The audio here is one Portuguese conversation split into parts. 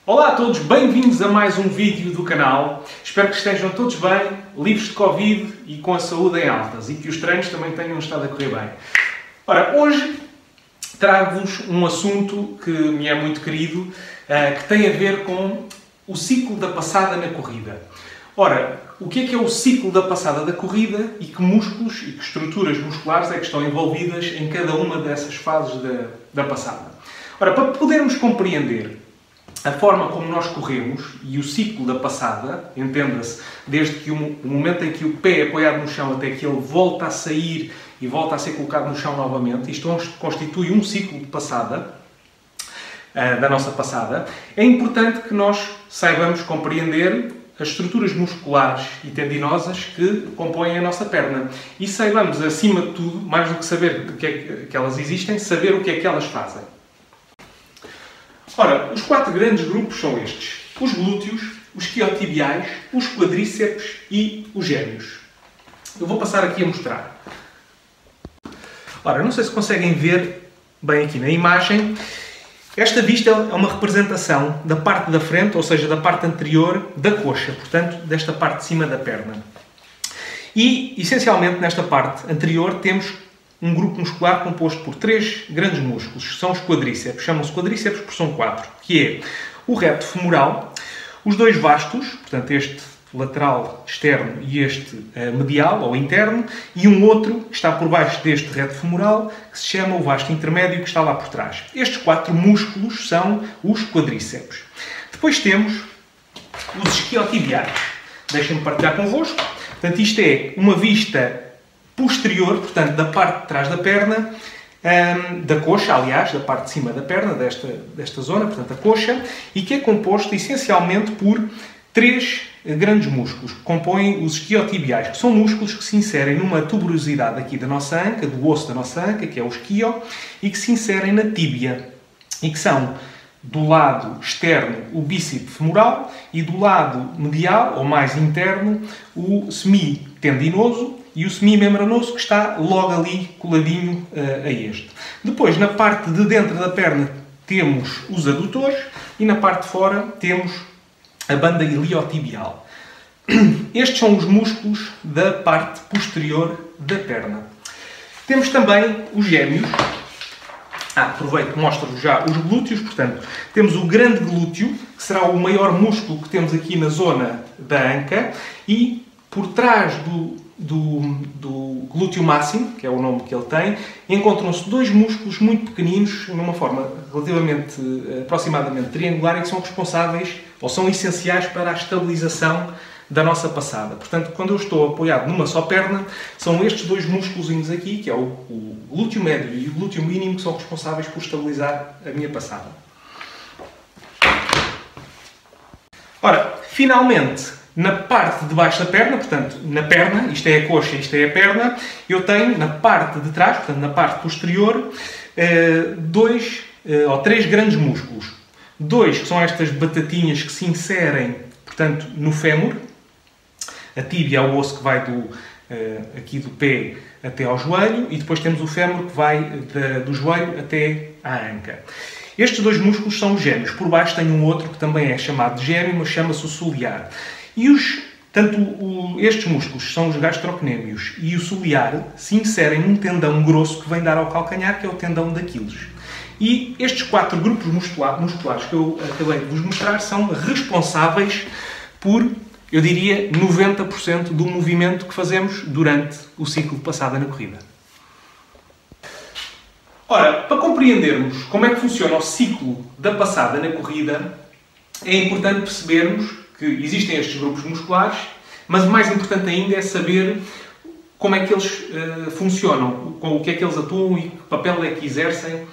Olá a todos, bem-vindos a mais um vídeo do canal. Espero que estejam todos bem, livres de Covid e com a saúde em altas e que os treinos também tenham estado a correr bem. Ora, hoje trago-vos um assunto que me é muito querido, que tem a ver com o ciclo da passada na corrida. Ora, o que é o ciclo da passada da corrida e que músculos e que estruturas musculares é que estão envolvidas em cada uma dessas fases da passada? Ora, para podermos compreender a forma como nós corremos e o ciclo da passada, entenda-se, desde que o momento em que o pé é apoiado no chão até que ele volta a sair e volta a ser colocado no chão novamente, isto constitui um ciclo de passada, da nossa passada, é importante que nós saibamos compreender as estruturas musculares e tendinosas que compõem a nossa perna. E saibamos, acima de tudo, mais do que saber o que é que elas existem, saber o que é que elas fazem. Ora, os 4 grandes grupos são estes: os glúteos, os isquiotibiais, os quadríceps e os gêmeos. Eu vou passar aqui a mostrar. Ora, não sei se conseguem ver bem aqui na imagem. Esta vista é uma representação da parte da frente, ou seja, da parte anterior da coxa, portanto, desta parte de cima da perna. E, essencialmente, nesta parte anterior temos um grupo muscular composto por 3 grandes músculos, que são os quadríceps. Chamam-se quadríceps porque são 4, que é o reto femoral, os 2 vastos, portanto este lateral externo e este medial ou interno, e um outro que está por baixo deste reto femoral, que se chama o vasto intermédio, que está lá por trás. Estes 4 músculos são os quadríceps. Depois temos os isquiotibiais. Deixem-me partilhar convosco. Portanto, isto é uma vista posterior, portanto, da parte de trás da perna, da coxa, aliás, da parte de cima da perna, desta zona, portanto, a coxa, e que é composto essencialmente por 3 grandes músculos, que compõem os isquiotibiais, que são músculos que se inserem numa tuberosidade aqui da nossa anca, do osso da nossa anca, que é o isquio, e que se inserem na tíbia, e que são, do lado externo, o bíceps femoral, e do lado medial, ou mais interno, o semitendinoso, e o semimembranoso, que está logo ali coladinho a este. Depois, na parte de dentro da perna, temos os adutores e na parte de fora temos a banda iliotibial. Estes são os músculos da parte posterior da perna. Temos também os gêmeos. Aproveito e mostro-vos já os glúteos. Portanto, temos o grande glúteo, que será o maior músculo que temos aqui na zona da anca, e por trás do glúteo máximo, que é o nome que ele tem, encontram-se 2 músculos muito pequeninos, numa forma relativamente, aproximadamente triangular, e que são responsáveis, ou são essenciais para a estabilização da nossa passada. Portanto, quando eu estou apoiado numa só perna, são estes 2 músculozinhos aqui, que é o glúteo médio e o glúteo mínimo, que são responsáveis por estabilizar a minha passada. Ora, finalmente, na parte de baixo da perna, portanto, na perna, isto é a coxa, isto é a perna, eu tenho na parte de trás, portanto, na parte posterior, 2 ou 3 grandes músculos. 2 que são estas batatinhas que se inserem, portanto, no fémur. A tíbia é o osso que vai aqui do pé até ao joelho, e depois temos o fémur que vai do joelho até à anca. Estes 2 músculos são os gêmeos. Por baixo tem um outro que também é chamado de gêmeo, mas chama-se o solear. E estes músculos são os gastrocnêmios, e o solear se inserem num tendão grosso que vem dar ao calcanhar, que é o tendão de Aquiles. E estes 4 grupos musculares que eu acabei de vos mostrar são responsáveis por, eu diria, 90% do movimento que fazemos durante o ciclo de passada na corrida. Ora, para compreendermos como é que funciona o ciclo da passada na corrida, é importante percebermos que existem estes grupos musculares, mas o mais importante ainda é saber como é que eles funcionam, com o que é que eles atuam e que papel é que exercem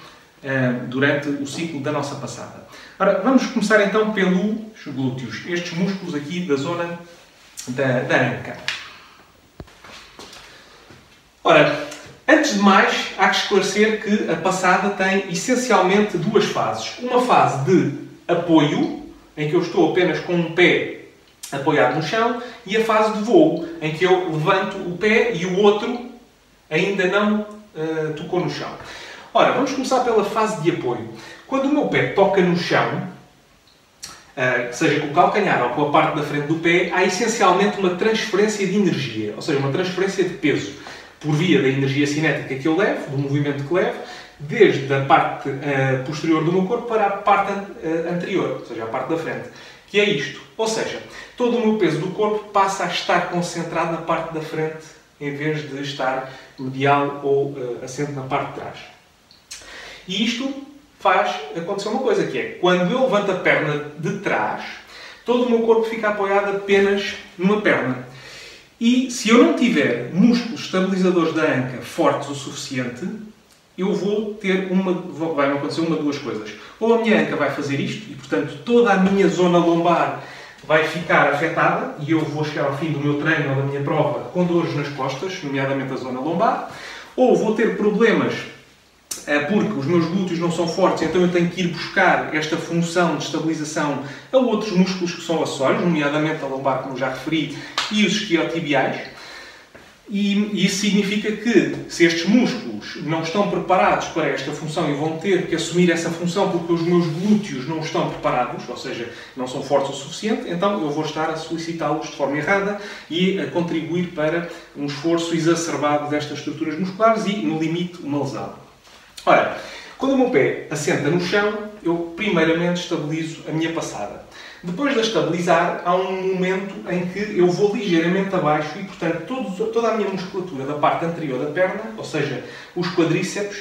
durante o ciclo da nossa passada. Ora, vamos começar então pelos glúteos, estes músculos aqui da zona da anca. Ora, antes de mais, há que esclarecer que a passada tem essencialmente 2 fases. Uma fase de apoio, em que eu estou apenas com um pé apoiado no chão, e a fase de voo, em que eu levanto o pé e o outro ainda não tocou no chão. Ora, vamos começar pela fase de apoio. Quando o meu pé toca no chão, seja com o calcanhar ou com a parte da frente do pé, há essencialmente uma transferência de energia, ou seja, uma transferência de peso, por via da energia cinética que eu levo, do movimento que levo, desde a parte posterior do meu corpo para a parte anterior, ou seja, a parte da frente. Que é isto. Ou seja, todo o meu peso do corpo passa a estar concentrado na parte da frente, em vez de estar medial ou assente na parte de trás. E isto faz acontecer uma coisa, que é, quando eu levanto a perna de trás, todo o meu corpo fica apoiado apenas numa perna. E se eu não tiver músculos estabilizadores da anca fortes o suficiente, eu vou ter vai acontecer uma de duas coisas. Ou a minha anca vai fazer isto, e portanto toda a minha zona lombar vai ficar afetada, e eu vou chegar ao fim do meu treino ou da minha prova com dores nas costas, nomeadamente a zona lombar, ou vou ter problemas porque os meus glúteos não são fortes, então eu tenho que ir buscar esta função de estabilização a outros músculos que são acessórios, nomeadamente a lombar, como já referi, e os isquiotibiais. E isso significa que, se estes músculos não estão preparados para esta função e vão ter que assumir essa função porque os meus glúteos não estão preparados, ou seja, não são fortes o suficiente, então eu vou estar a solicitá-los de forma errada e a contribuir para um esforço exacerbado destas estruturas musculares e, no limite, uma lesão. Ora, quando o meu pé assenta no chão, eu primeiramente estabilizo a minha passada. Depois de a estabilizar, há um momento em que eu vou ligeiramente abaixo e, portanto, toda a minha musculatura da parte anterior da perna, ou seja, os quadríceps,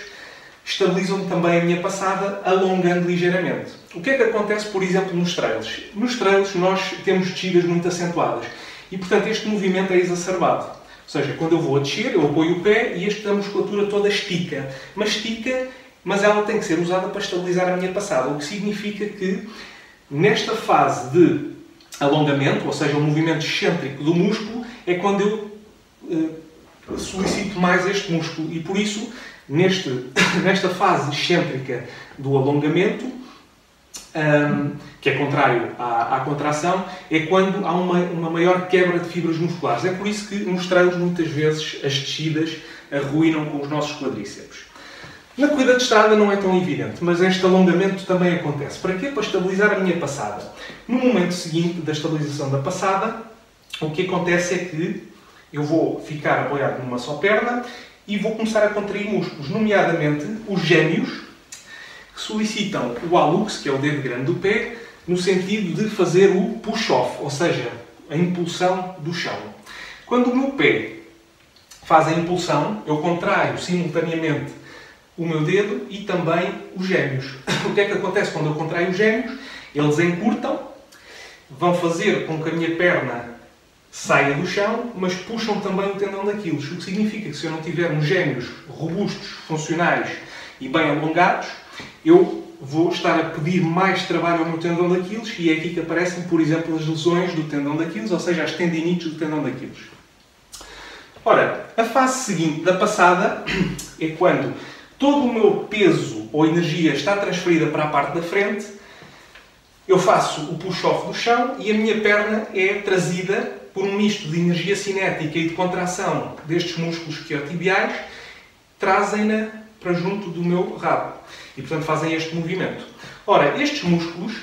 estabilizam também a minha passada, alongando ligeiramente. O que é que acontece, por exemplo, nos trails? Nos trails nós temos descidas muito acentuadas e, portanto, este movimento é exacerbado. Ou seja, quando eu vou a descer, eu apoio o pé e esta musculatura toda estica. Mas ela tem que ser usada para estabilizar a minha passada, o que significa que nesta fase de alongamento, ou seja, o movimento excêntrico do músculo, é quando eu solicito mais este músculo. E por isso, nesta fase excêntrica do alongamento, que é contrário à contração, é quando há uma maior quebra de fibras musculares. É por isso que nos trails, muitas vezes, as descidas arruinam com os nossos quadríceps. Na corrida de estrada não é tão evidente, mas este alongamento também acontece. Para quê? Para estabilizar a minha passada. No momento seguinte da estabilização da passada, o que acontece é que eu vou ficar apoiado numa só perna e vou começar a contrair músculos, nomeadamente os gêmeos, que solicitam o hallux, que é o dedo grande do pé, no sentido de fazer o push-off, ou seja, a impulsão do chão. Quando o meu pé faz a impulsão, eu contraio simultaneamente o meu dedo e também os gêmeos. O que é que acontece quando eu contraio os gêmeos? Eles encurtam, vão fazer com que a minha perna saia do chão, mas puxam também o tendão de Aquiles. O que significa que se eu não tiver uns gêmeos robustos, funcionais e bem alongados, eu vou estar a pedir mais trabalho ao meu tendão de Aquiles e é aqui que aparecem, por exemplo, as lesões do tendão de Aquiles, ou seja, as tendinites do tendão de Aquiles. Ora, a fase seguinte da passada é quando todo o meu peso ou energia está transferida para a parte da frente, eu faço o push-off do chão e a minha perna é trazida por um misto de energia cinética e de contração destes músculos isquiotibiais, trazem-na para junto do meu rabo. E, portanto, fazem este movimento. Ora, estes músculos,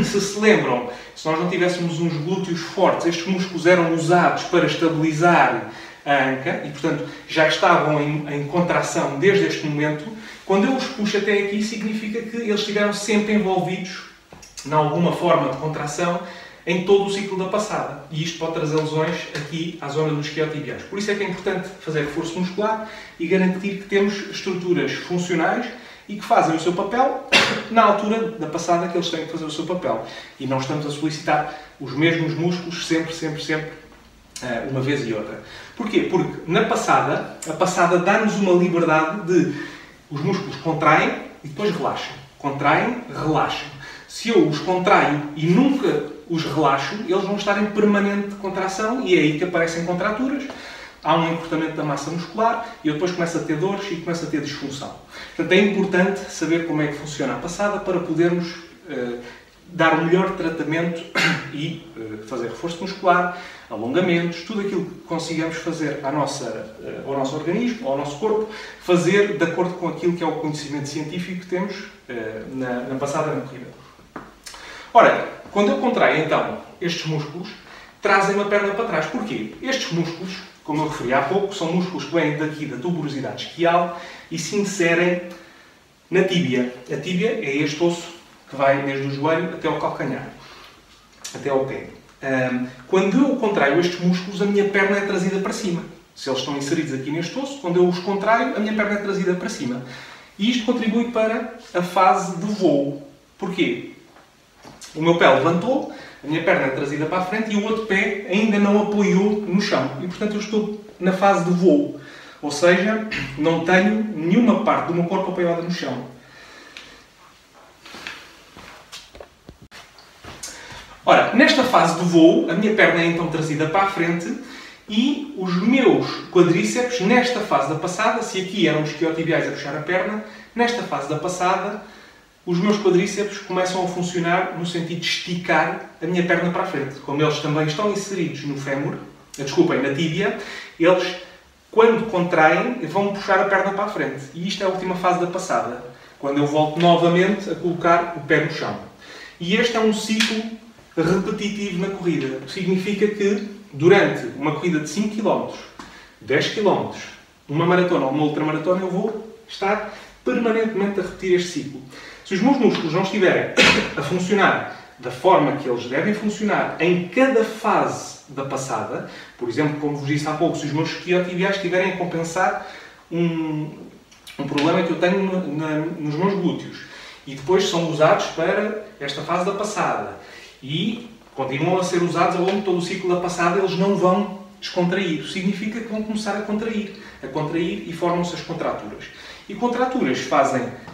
se lembram, se nós não tivéssemos uns glúteos fortes, estes músculos eram usados para estabilizar a anca e, portanto, já estavam em contração desde este momento. Quando eu os puxo até aqui, significa que eles estiveram sempre envolvidos em alguma forma de contração em todo o ciclo da passada. E isto pode trazer lesões aqui à zona dos isquiotibiais. Por isso é que é importante fazer reforço muscular e garantir que temos estruturas funcionais e que fazem o seu papel na altura da passada que eles têm que fazer o seu papel. E não estamos a solicitar os mesmos músculos sempre, uma vez e outra. Porquê? Porque na passada, a passada dá-nos uma liberdade de os músculos contraem e depois relaxam. Contraem, relaxam. Se eu os contraio e nunca os relaxo, eles vão estar em permanente contração e é aí que aparecem contraturas. Há um encurtamento da massa muscular e eu depois começo a ter dores e começo a ter disfunção. Portanto, é importante saber como é que funciona a passada para podermos dar o melhor tratamento e fazer reforço muscular, alongamentos, tudo aquilo que consigamos fazer ao nosso organismo, ao nosso corpo, fazer de acordo com aquilo que é o conhecimento científico que temos na passada na corrida. Ora, quando eu contraio então estes músculos, trazem-me a perna para trás. Porquê? Estes músculos, como eu referi há pouco, são músculos que vêm daqui da tuberosidade isquial e se inserem na tíbia. A tíbia é este osso que vai desde o joelho até ao calcanhar, até ao pé. Quando eu contraio estes músculos, a minha perna é trazida para cima. Se eles estão inseridos aqui neste osso, quando eu os contraio, a minha perna é trazida para cima. E isto contribui para a fase de voo. Porquê? O meu pé levantou, a minha perna é trazida para a frente e o outro pé ainda não apoiou no chão. E, portanto, eu estou na fase de voo. Ou seja, não tenho nenhuma parte do meu corpo apoiada no chão. Ora, nesta fase de voo, a minha perna é então trazida para a frente e os meus quadríceps, nesta fase da passada, se aqui eram os isquiotibiais a puxar a perna, nesta fase da passada, os meus quadríceps começam a funcionar no sentido de esticar a minha perna para a frente. Como eles também estão inseridos no fémur, na tíbia, eles, quando contraem, vão puxar a perna para a frente. E isto é a última fase da passada, quando eu volto novamente a colocar o pé no chão. E este é um ciclo repetitivo na corrida, o que significa que durante uma corrida de 5 km, 10 km, uma maratona ou uma ultramaratona, eu vou estar permanentemente a repetir este ciclo. Se os meus músculos não estiverem a funcionar da forma que eles devem funcionar em cada fase da passada, por exemplo, como vos disse há pouco, se os meus isquiotibiais estiverem a compensar um problema que eu tenho nos meus glúteos e depois são usados para esta fase da passada e continuam a ser usados ao longo de todo o ciclo da passada, eles não vão descontrair. Significa que vão começar a contrair e formam-se as contraturas. E contraturas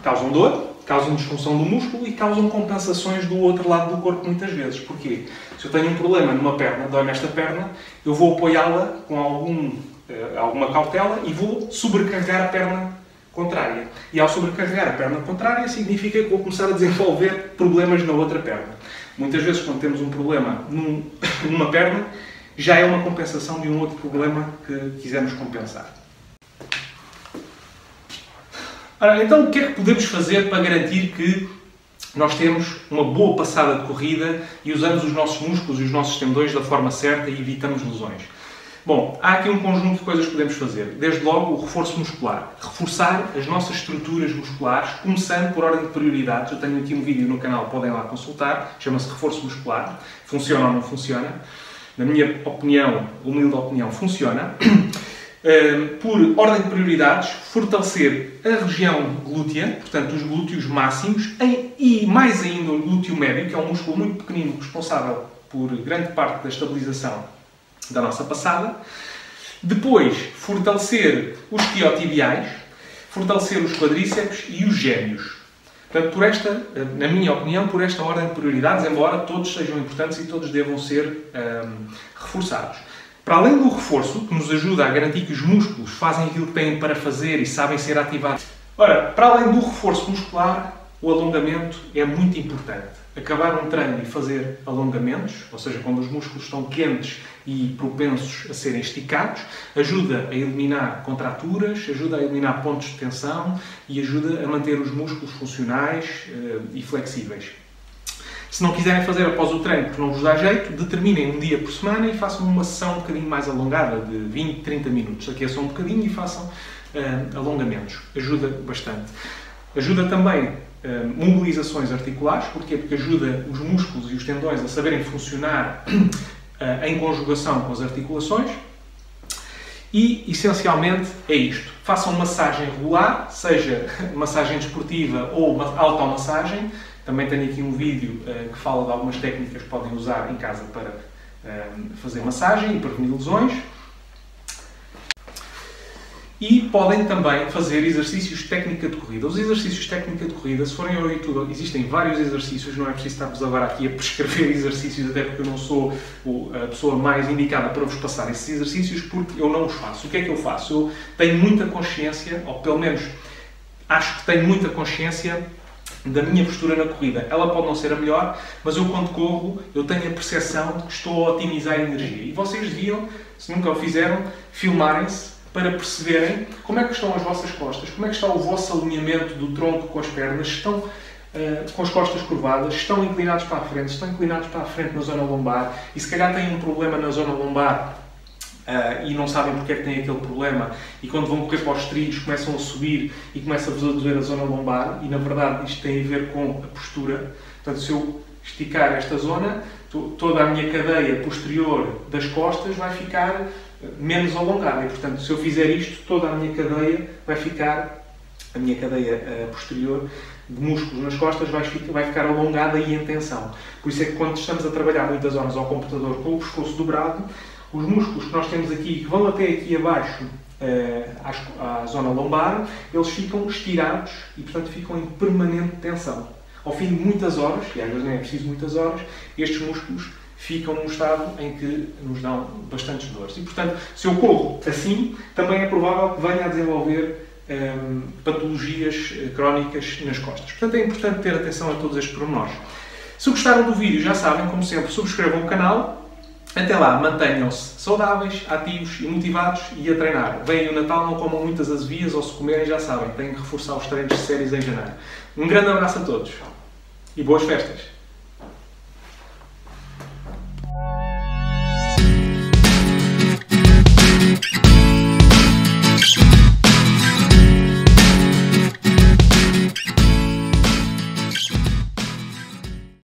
causam dor, causam disfunção do músculo e causam compensações do outro lado do corpo muitas vezes. Porquê? Se eu tenho um problema numa perna, dói-me esta perna, eu vou apoiá-la com alguma cautela e vou sobrecarregar a perna contrária. E ao sobrecarregar a perna contrária significa que vou começar a desenvolver problemas na outra perna. Muitas vezes, quando temos um problema numa perna, já é uma compensação de um outro problema que quisermos compensar. Ora, então, o que é que podemos fazer para garantir que nós temos uma boa passada de corrida e usamos os nossos músculos e os nossos tendões da forma certa e evitamos lesões? Bom, há aqui um conjunto de coisas que podemos fazer. Desde logo, o reforço muscular. Reforçar as nossas estruturas musculares, começando por ordem de prioridades. Eu tenho aqui um vídeo no canal, podem lá consultar. Chama-se reforço muscular. Funciona ou não funciona? Na minha opinião, humilde opinião, funciona. Por ordem de prioridades, fortalecer a região glútea, portanto, os glúteos máximos, e mais ainda o glúteo médio, que é um músculo muito pequenino, responsável por grande parte da estabilização da nossa passada. Depois, fortalecer os isquiotibiais, fortalecer os quadríceps e os gêmeos. Portanto, na minha opinião, por esta ordem de prioridades, embora todos sejam importantes e todos devam ser reforçados. Para além do reforço, que nos ajuda a garantir que os músculos fazem aquilo que têm para fazer e sabem ser ativados. Ora, para além do reforço muscular, o alongamento é muito importante. Acabar um treino e fazer alongamentos, ou seja, quando os músculos estão quentes e propensos a serem esticados, ajuda a eliminar contraturas, ajuda a eliminar pontos de tensão e ajuda a manter os músculos funcionais e flexíveis. Se não quiserem fazer após o treino porque não vos dá jeito, determinem um dia por semana e façam uma sessão um bocadinho mais alongada, de 20, 30 minutos. Aqueçam um bocadinho e façam alongamentos. Ajuda bastante. Ajuda também mobilizações articulares. Porquê? Porque ajuda os músculos e os tendões a saberem funcionar em conjugação com as articulações. E, essencialmente, é isto. Façam massagem regular, seja massagem desportiva ou automassagem. Também tenho aqui um vídeo que fala de algumas técnicas que podem usar em casa para fazer massagem e prevenir lesões. E podem também fazer exercícios de técnica de corrida. Os exercícios de técnica de corrida, se forem ao YouTube, existem vários exercícios, não é preciso estar-vos agora aqui a prescrever exercícios, até porque eu não sou a pessoa mais indicada para vos passar esses exercícios, porque eu não os faço. O que é que eu faço? Eu tenho muita consciência, ou pelo menos acho que tenho muita consciência da minha postura na corrida. Ela pode não ser a melhor, mas eu quando corro, eu tenho a percepção de que estou a otimizar a energia. E vocês deviam, se nunca o fizeram, filmarem-se para perceberem como é que estão as vossas costas, como é que está o vosso alinhamento do tronco com as pernas, estão com as costas curvadas, estão inclinados para a frente, estão inclinados para a frente na zona lombar e se calhar têm um problema na zona lombar e não sabem porque é que têm aquele problema e quando vão correr para os trilhos começam a subir e começa-vos a doer a zona lombar e na verdade isto tem a ver com a postura. Portanto, se eu esticar esta zona, toda a minha cadeia posterior das costas vai ficar menos alongada e, portanto, se eu fizer isto, toda a minha cadeia vai ficar, a minha cadeia posterior de músculos nas costas vai ficar alongada e em tensão. Por isso é que quando estamos a trabalhar muitas horas ao computador com o pescoço dobrado, os músculos que nós temos aqui, que vão até aqui abaixo, à zona lombar, eles ficam estirados e, portanto, ficam em permanente tensão. Ao fim de muitas horas, e às vezes nem é preciso muitas horas, estes músculos ficam num estado em que nos dão bastantes dores. E, portanto, se eu corro assim, também é provável que venha a desenvolver patologias crónicas nas costas. Portanto, é importante ter atenção a todos estes pormenores. Se gostaram do vídeo, já sabem, como sempre, subscrevam o canal. Até lá, mantenham-se saudáveis, ativos e motivados e a treinar. Vem o Natal, não comam muitas azevias ou se comerem, já sabem, têm que reforçar os treinos sérios em janeiro. Um grande abraço a todos e boas festas!